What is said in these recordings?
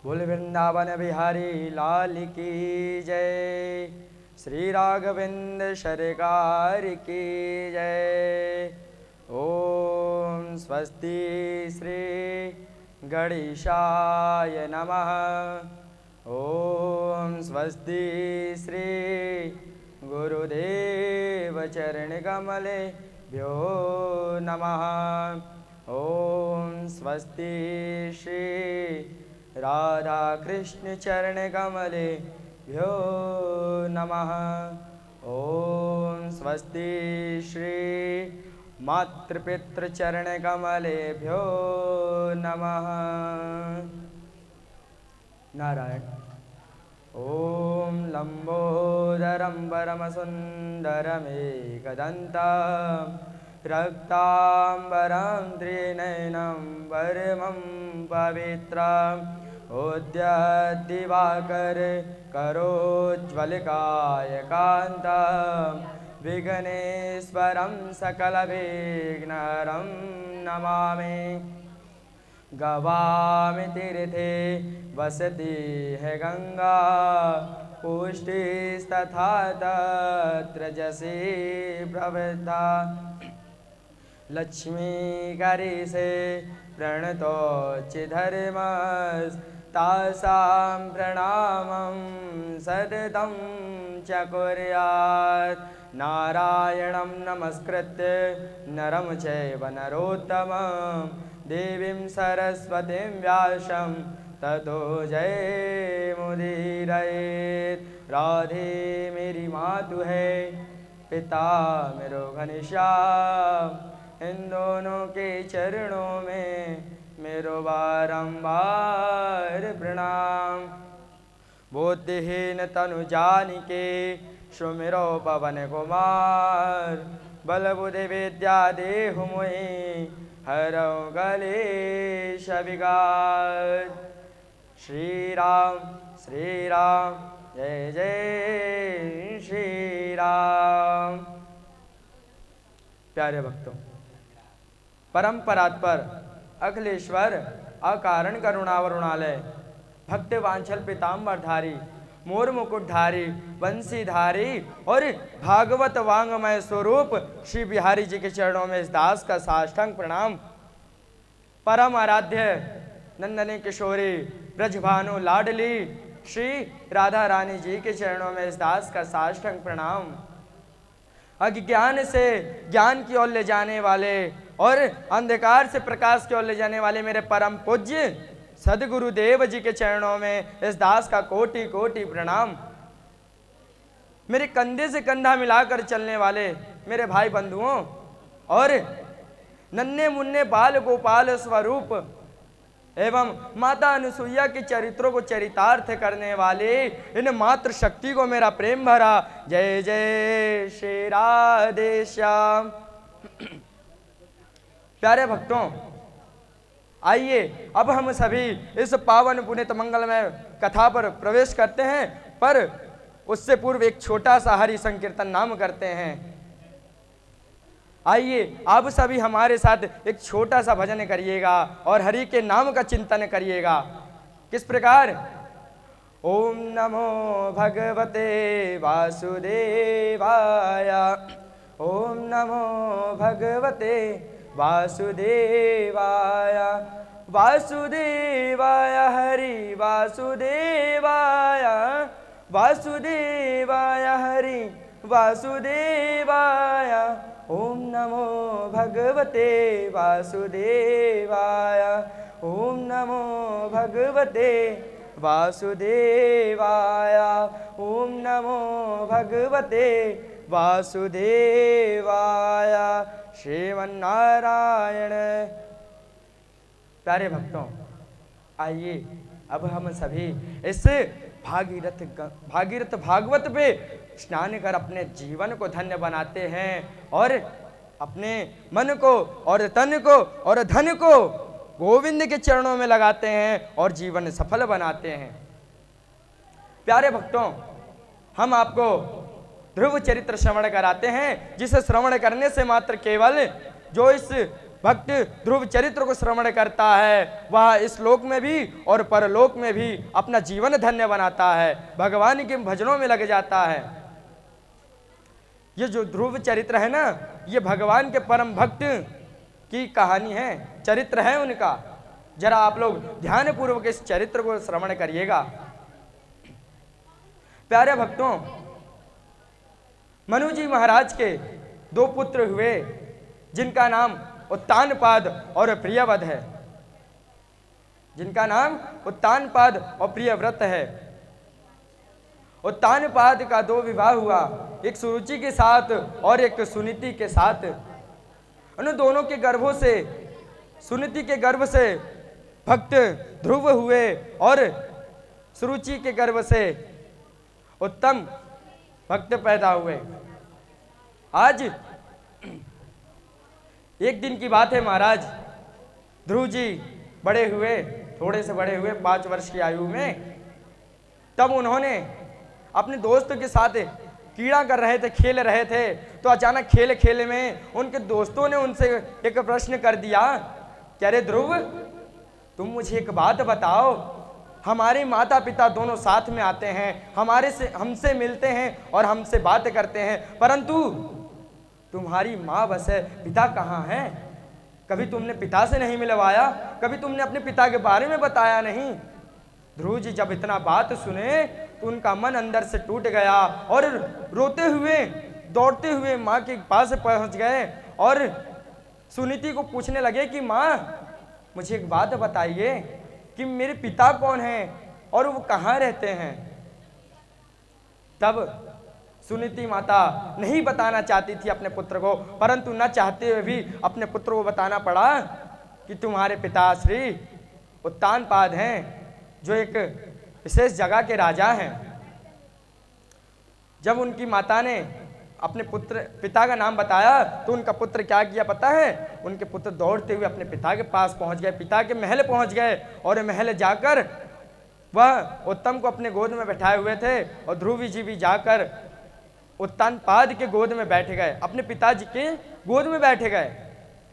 बोल वृंदावन बिहारी लाल की जय। श्री राघवेंद्र सरकार की जय। ओम स्वस्ति श्री गणेशाय नमः। ओम स्वस्ति श्री गुरुदेव चरण कमले भ्यो नमः। ओम स्वस्ति श्री राधा कृष्ण चरण कमले भ्यो नमः। ओम स्वस्ति श्री मातृपितृ चरण कमले भ्यो नमः। नारायण। ओम लंबोदरम परमसुंदरमेकदन्तं रक्तांबरं त्रिनयनं परमं पवित्रम् उद्यद्दिवाकर करोज्ज्वलकायकान्तं विघ्नेश्वरं सकलविघ्नहरं नमामि। गवामि तीर्थे वसति है गंगा पुष्टिस्तथा तत्र जसि प्रवृद्धा। लक्ष्मी करी से प्रणतोचिधर्मस्तासां प्रणामं सततं च कुर्यात्। नारायणं नमस्कृत्य नरं चैव नरोत्तमं देवीं सरस्वतीं व्यासं ततो जयमुदीरयेत्। राधे मेरी मातु है, पिता मेरो घनश्याम, इन दोनों के चरणों में मेरो बारंबार प्रणाम। बुद्धिहीन तनु जानिके सुमिरो पवन कुमार। बल बुद्धि विद्या देहु मोहि हरौ कलेश विकार। श्री राम जय जय श्री राम। प्यारे भक्तों, परम परात्पर अखिलेश्वर अकारण करुणावरुणालय भक्त वांछल पीताम्बरधारी मोर मुकुटधारी बंसीधारी और भागवत वांगमय स्वरूप श्री बिहारी जी के चरणों में इस दास का साष्टांग प्रणाम। परम आराध्य नंदनी किशोरी ब्रजभानु लाडली श्री राधा रानी जी के चरणों में इस दास का साष्टांग प्रणाम। अज्ञान से ज्ञान की ओर ले जाने वाले और अंधकार से प्रकाश की ओर ले जाने वाले मेरे परम पूज्य सदगुरुदेव जी के चरणों में इस दास का कोटि कोटि प्रणाम। मेरे कंधे से कंधा मिलाकर चलने वाले मेरे भाई बंधुओं और नन्हे मुन्ने बाल गोपाल स्वरूप एवं माता अनुसुईया के चरित्रों को चरितार्थ करने वाले इन मातृ शक्ति को मेरा प्रेम भरा जय जय श्री राधे श्याम। प्यारे भक्तों, आइए अब हम सभी इस पावन पुनीत मंगलमय कथा पर प्रवेश करते हैं, पर उससे पूर्व एक छोटा सा हरि संकीर्तन नाम करते हैं। आइए आप सभी हमारे साथ एक छोटा सा भजन करिएगा और हरि के नाम का चिंतन करिएगा। किस प्रकार? ओम नमो भगवते वासुदेवाय। ओम नमो भगवते वासुदेवाय। वासुदेवाय हरि वासुदेवाय। वासुदेवाय हरि वासुदेवाय। ओम नमो भगवते वासुदेवाय। ओम नमो भगवते वासुदेवाय। ओम नमो भगवते वासुदेवाय। श्रीमन्नारायण। प्यारे भक्तों, आइए अब हम सभी इस भागीरथ भागवत पे स्नान कर अपने जीवन को धन्य बनाते हैं और अपने मन को और तन को और धन को गोविंद के चरणों में लगाते हैं और जीवन सफल बनाते हैं। प्यारे भक्तों, हम आपको ध्रुव चरित्र श्रवण कराते हैं, जिसे श्रवण करने से मात्र केवल जो इस भक्त ध्रुव चरित्र को श्रवण करता है वह इस लोक में भी और परलोक में भी अपना जीवन धन्य बनाता है, भगवान के भजनों में लग जाता है। ये जो ध्रुव चरित्र है ना, ये भगवान के परम भक्त की कहानी है, चरित्र है उनका। जरा आप लोग ध्यान पूर्वक इस चरित्र को श्रवण करिएगा। प्यारे भक्तों, मनु जी महाराज के दो पुत्र हुए जिनका नाम उत्तानपाद और प्रियव्रत है, जिनका नाम उत्तानपाद और प्रियव्रत है। उत्तानपाद का दो विवाह हुआ, एक सुरुचि के साथ और एक सुनीति के साथ। उन दोनों के गर्भों से, सुनीति के गर्भ से भक्त ध्रुव हुए और सुरुचि के गर्भ से उत्तम भक्त पैदा हुए। आज एक दिन की बात है महाराज, ध्रुव जी बड़े हुए, थोड़े से बड़े हुए 5 वर्ष की आयु में। तब उन्होंने अपने दोस्तों के साथ कीड़ा कर रहे थे, खेल रहे थे, तो अचानक खेल खेल में उनके दोस्तों ने उनसे एक प्रश्न कर दिया कि अरे ध्रुव, तुम मुझे एक बात बताओ, हमारे माता पिता दोनों साथ में आते हैं, हमसे मिलते हैं और हमसे बात करते हैं, परंतु तुम्हारी माँ बस है, पिता कहाँ है? कभी तुमने पिता से नहीं मिलवाया, कभी तुमने अपने पिता के बारे में बताया नहीं। ध्रुव जी जब इतना बात सुने तो उनका मन अंदर से टूट गया और रोते हुए दौड़ते हुए माँ के पास पहुँच गए और सुनीति को पूछने लगे कि माँ, मुझे एक बात बताइए कि मेरे पिता कौन हैं और वो कहाँ रहते हैं। तब सुनीति माता नहीं बताना चाहती थी अपने पुत्र को, परंतु न चाहते हुए भी अपने पुत्र को बताना पड़ा कि तुम्हारे पिता श्री उत्तानपाद हैं, जो एक विशेष जगह के राजा हैं। जब उनकी माता ने अपने पिता का नाम बताया तो उनका पुत्र क्या किया पता है? उनके पुत्र दौड़ते हुए अपने पिता के पास पहुंच गए, पिता के महल पहुंच गए और महल जाकर वह उत्तम को अपने गोद में बैठाए हुए थे और ध्रुव जी भी जाकर उत्तानपाद के गोद में बैठ गए, अपने पिताजी के गोद में बैठ गए।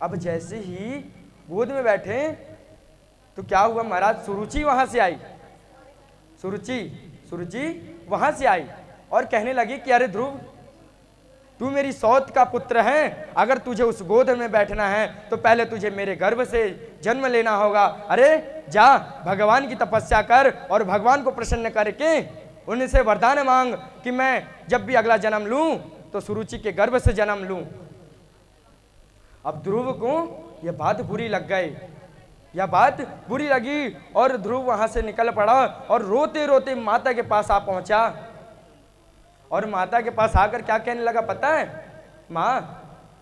अब जैसे ही गोद में बैठे तो क्या हुआ महाराज, सुरुचि वहां से आई, सुरुचि वहां से आई और कहने लगी कि अरे ध्रुव, तू मेरी सौत का पुत्र है, अगर तुझे उस गोद में बैठना है तो पहले तुझे मेरे गर्भ से जन्म लेना होगा। अरे जा, भगवान की तपस्या कर और भगवान को प्रसन्न करके उनसे वरदान मांग कि मैं जब भी अगला जन्म लूं तो सुरुचि के गर्भ से जन्म लूं। अब ध्रुव को यह बात बुरी लग गई, यह बात बुरी लगी और ध्रुव वहां से निकल पड़ा और रोते रोते माता के पास आ पहुंचा और माता के पास आकर क्या कहने लगा पता है? माँ,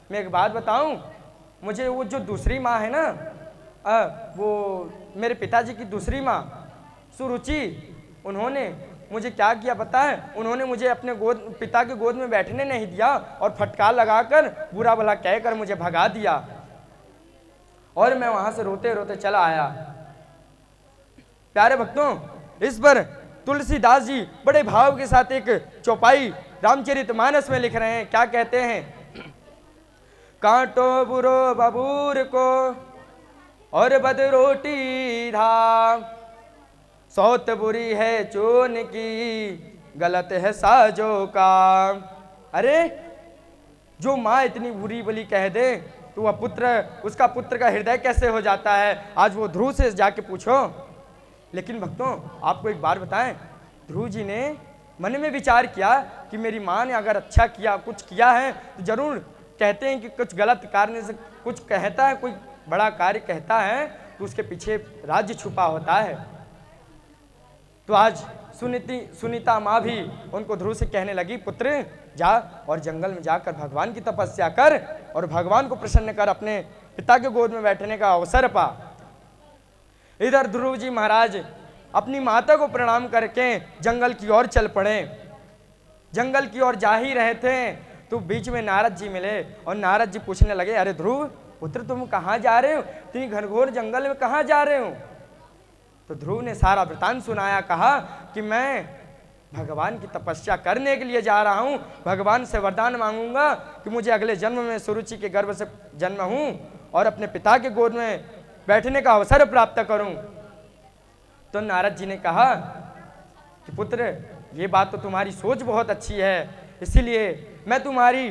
मैं एक बात बताऊं, मुझे वो जो दूसरी माँ है ना, वो मेरे पिताजी की दूसरी माँ सुरुचि, उन्होंने मुझे क्या किया पता है? उन्होंने मुझे अपने पिता के गोद में बैठने नहीं दिया और फटकार लगाकर बुरा भला कहकर मुझे भगा दिया और मैं वहां से रोते रोते चला आया। प्यारे भक्तों, इस पर तुलसीदास जी बड़े भाव के साथ एक चौपाई रामचरितमानस में लिख रहे हैं। क्या कहते हैं? कांटो बुरो बबूर को और बद रोटी धा, सौत बुरी है चोन की, गलत है साजो का। अरे जो माँ इतनी बुरी भली कह दे तो वह पुत्र, उसका पुत्र का हृदय कैसे हो जाता है? आज वो ध्रुव से जाके पूछो। लेकिन भक्तों, आपको एक बात बताएं, ध्रुव जी ने मन में विचार किया कि मेरी माँ ने अगर अच्छा किया, कुछ किया है तो जरूर, कहते हैं कि कुछ गलत कार्य से कुछ कहता है, कोई बड़ा कार्य कहता है तो उसके पीछे राज्य छुपा होता है। तो आज सुनीता माँ भी उनको ध्रुव से कहने लगी, पुत्र जा और जंगल में जाकर भगवान की तपस्या कर और भगवान को प्रसन्न कर, अपने पिता के गोद में बैठने का अवसर पा। इधर ध्रुव जी महाराज अपनी माता को प्रणाम करके जंगल की ओर चल पड़े। जंगल की ओर जा ही रहे थे तो बीच में नारद जी मिले और नारद जी पूछने लगे, अरे ध्रुव पुत्र, तुम कहाँ जा रहे हो? इतनी घनघोर जंगल में कहाँ जा रहे हो? तो ध्रुव ने सारा वृतांत सुनाया, कहा कि मैं भगवान की तपस्या करने के लिए जा रहा हूँ, भगवान से वरदान मांगूंगा कि मुझे अगले जन्म में सुरुचि के गर्भ से जन्म हूँ और अपने पिता के गोद में बैठने का अवसर प्राप्त करूं। तो नारद जी ने कहा कि पुत्र, ये बात तो तुम्हारी सोच बहुत अच्छी है, इसीलिए मैं तुम्हारी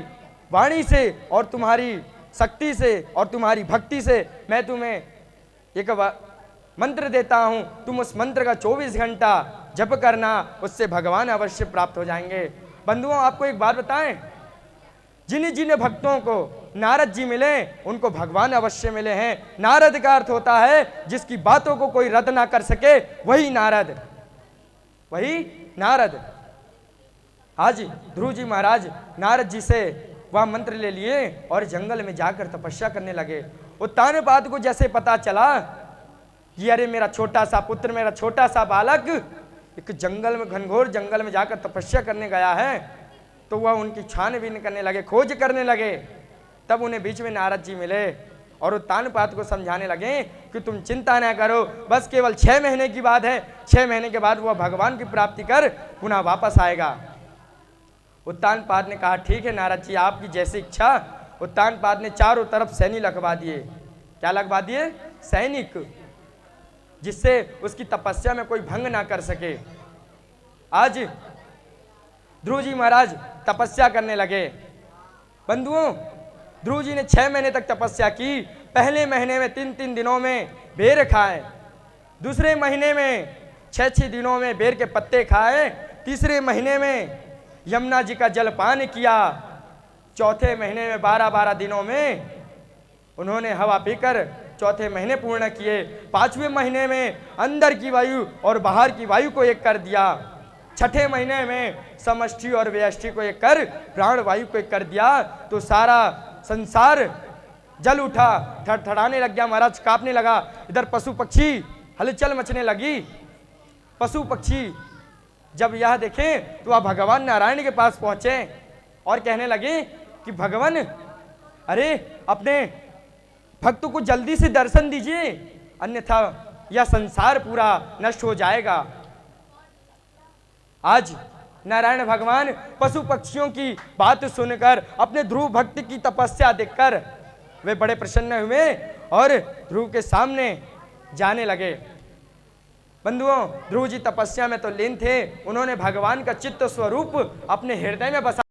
वाणी से और तुम्हारी शक्ति से और तुम्हारी भक्ति से मैं तुम्हें एक मंत्र देता हूं, तुम उस मंत्र का 24 घंटा जप करना, उससे भगवान अवश्य प्राप्त हो जाएंगे। बंधुओं, आपको एक बात बताएं, जिन जिन भक्तों को नारद जी मिले उनको भगवान अवश्य मिले हैं। नारद का अर्थ होता है जिसकी बातों को कोई रद्द ना कर सके, वही नारद, वही नारद। आज ध्रुव जी महाराज नारद जी से वह मंत्र ले लिए और जंगल में जाकर तपस्या करने लगे। उत्तानपाद को जैसे पता चला कि अरे मेरा छोटा सा पुत्र, मेरा छोटा सा बालक एक जंगल में, घनघोर जंगल में जाकर तपस्या करने गया है, तो वह उनकी छानबीन करने लगे, खोज करने लगे। तब उन्हें बीच में नारद जी मिले और उत्तानपाद को समझाने लगे कि तुम चिंता न करो, बस केवल 6 महीने की बात है, 6 महीने के बाद वह भगवान की प्राप्ति कर पुनः वापस आएगा। उत्तानपाद ने कहा ठीक है नारद जी, आपकी जैसी इच्छा। उत्तानपाद ने चारों तरफ सैनिक लगवा दिए। क्या लगवा दिए? सैनिक, जिससे उसकी तपस्या में कोई भंग ना कर सके। आज ध्रुव जी महाराज तपस्या करने लगे। बंधुओं, ध्रुव जी ने 6 महीने तक तपस्या की। पहले महीने में 3-3 दिनों में बेर खाए, दूसरे महीने में 6-6 दिनों में बेर के पत्ते खाए, तीसरे महीने में यमुना जी का जल पान किया, चौथे महीने में 12-12 दिनों में उन्होंने हवा पीकर चौथे महीने पूर्ण किए। 5वें महीने में अंदर की वायु और बाहर की वायु को एक कर दिया। 6ठे महीने में समष्टि और व्यष्टि को एक कर प्राण वायु को एक कर दिया। तो सारा संसार जल उठा, थरथराने लग गया महाराज, कांपने लगा। इधर पशु पक्षी हलचल मचने लगी। पशु पक्षी जब यह देखें तो वह भगवान नारायण के पास पहुंचे और कहने लगे कि भगवान, अरे अपने भक्त को जल्दी से दर्शन दीजिए, अन्यथा यह संसार पूरा नष्ट हो जाएगा। आज नारायण भगवान पशु पक्षियों की बात सुनकर, अपने ध्रुव भक्त की तपस्या देखकर वे बड़े प्रसन्न हुए और ध्रुव के सामने जाने लगे। बंधुओं, ध्रुव जी तपस्या में तो लीन थे। उन्होंने भगवान का चित्त स्वरूप अपने हृदय में बसा